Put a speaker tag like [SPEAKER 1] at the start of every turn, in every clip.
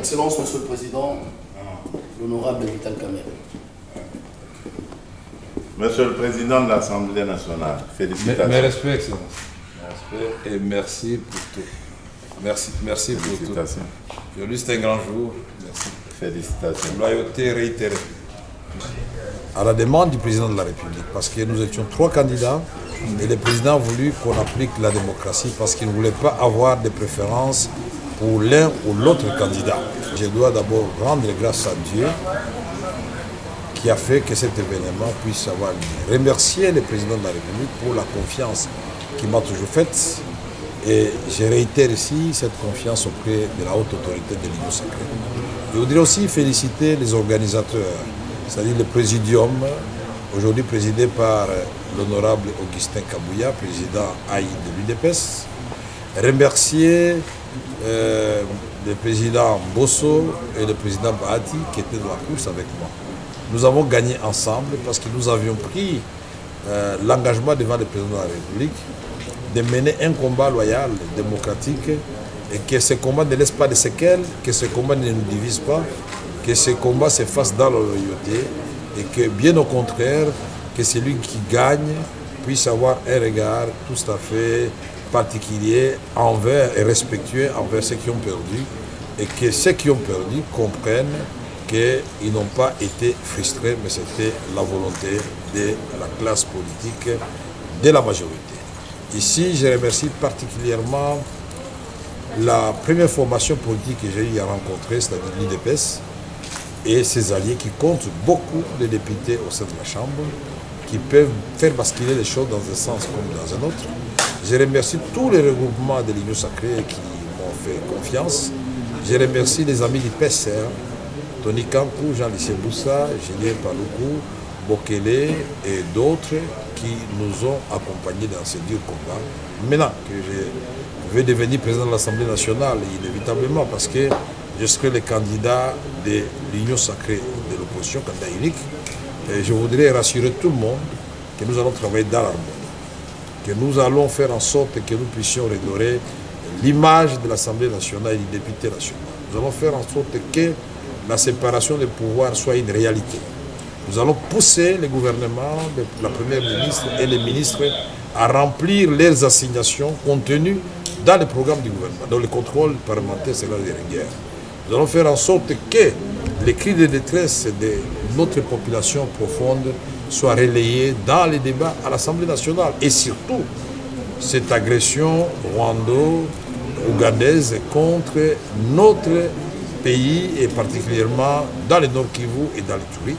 [SPEAKER 1] Excellence, Monsieur le Président, l'honorable Vital Kamerhe.
[SPEAKER 2] Monsieur le Président de l'Assemblée nationale, félicitations.
[SPEAKER 3] Mes respects, Excellence. Mes respects et merci pour tout. Merci pour tout. Aujourd'hui, c'est un grand jour. Merci.
[SPEAKER 2] Félicitations.
[SPEAKER 3] Loyauté réitérée.
[SPEAKER 4] À la demande du président de la République, parce que nous étions 3 candidats et le président a voulu qu'on applique la démocratie parce qu'il ne voulait pas avoir de préférence pour l'un ou l'autre candidat. Je dois d'abord rendre grâce à Dieu qui a fait que cet événement puisse avoir lieu. Remercier le président de la République pour la confiance qu'il m'a toujours faite et je réitère ici cette confiance auprès de la haute autorité de l'Union sacrée. Je voudrais aussi féliciter les organisateurs, c'est-à-dire le présidium, aujourd'hui présidé par l'honorable Augustin Kabouya, président AI de l'UDPS. Remercier le président Bosso et le président Bahati qui étaient dans la course avec moi. Nous avons gagné ensemble parce que nous avions pris l'engagement devant le président de la République de mener un combat loyal, démocratique, et que ce combat ne laisse pas de séquelles, que ce combat ne nous divise pas, que ce combat se fasse dans la loyauté, et que bien au contraire, que celui qui gagne puisse avoir un regard tout à fait particulier envers et respectueux envers ceux qui ont perdu, et que ceux qui ont perdu comprennent qu'ils n'ont pas été frustrés, mais c'était la volonté de la classe politique, de la majorité. Ici, je remercie particulièrement la première formation politique que j'ai eu à rencontrer, c'est-à-dire l'UDPS, et ses alliés qui comptent beaucoup de députés au sein de la Chambre, qui peuvent faire basculer les choses dans un sens comme dans un autre. Je remercie tous les regroupements de l'Union sacrée qui m'ont fait confiance. Je remercie les amis du PSR, Tony Kankou, Jean-Lycée Boussa, Julien Paloukou, Bokele et d'autres qui nous ont accompagnés dans ce dur combat. Maintenant que je vais devenir président de l'Assemblée nationale, inévitablement, parce que je serai le candidat de l'Union sacrée de l'opposition, candidat unique, et je voudrais rassurer tout le monde que nous allons travailler dans l'harmonie, que nous allons faire en sorte que nous puissions redorer l'image de l'Assemblée nationale et du député national. Nous allons faire en sorte que la séparation des pouvoirs soit une réalité. Nous allons pousser le gouvernement, la première ministre et les ministres à remplir leurs assignations contenues dans le programme du gouvernement. Donc le contrôle parlementaire sera de rigueur. Nous allons faire en sorte que les cris de détresse de notre population profonde soient relayés dans les débats à l'Assemblée nationale. Et surtout, cette agression rwando-ougandaise contre notre pays et particulièrement dans le Nord Kivu et dans l'Ituri,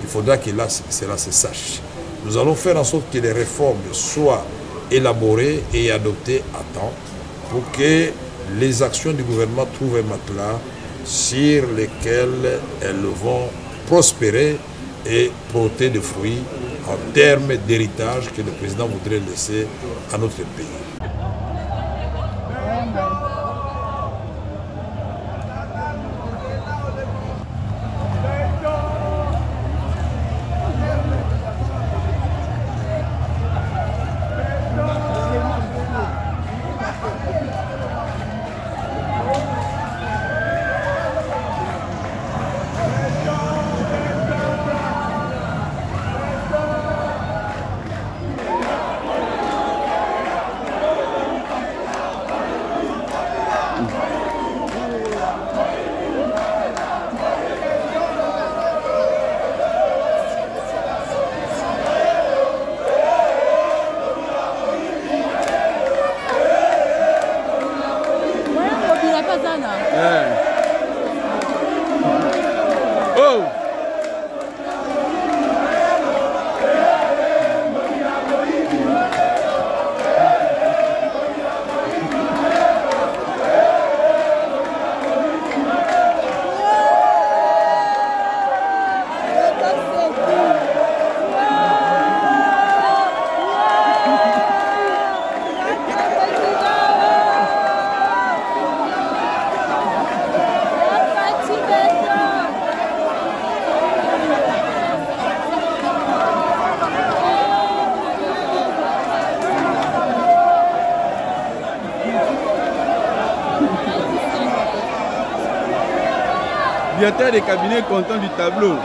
[SPEAKER 4] il faudra que là, cela se sache. Nous allons faire en sorte que les réformes soient élaborées et adoptées à temps pour que les actions du gouvernement trouvent un matelas sur lesquels elles vont prospérer et porter des fruits en termes d'héritage que le président voudrait laisser à notre pays.
[SPEAKER 5] directeur de cabinet content du tableau.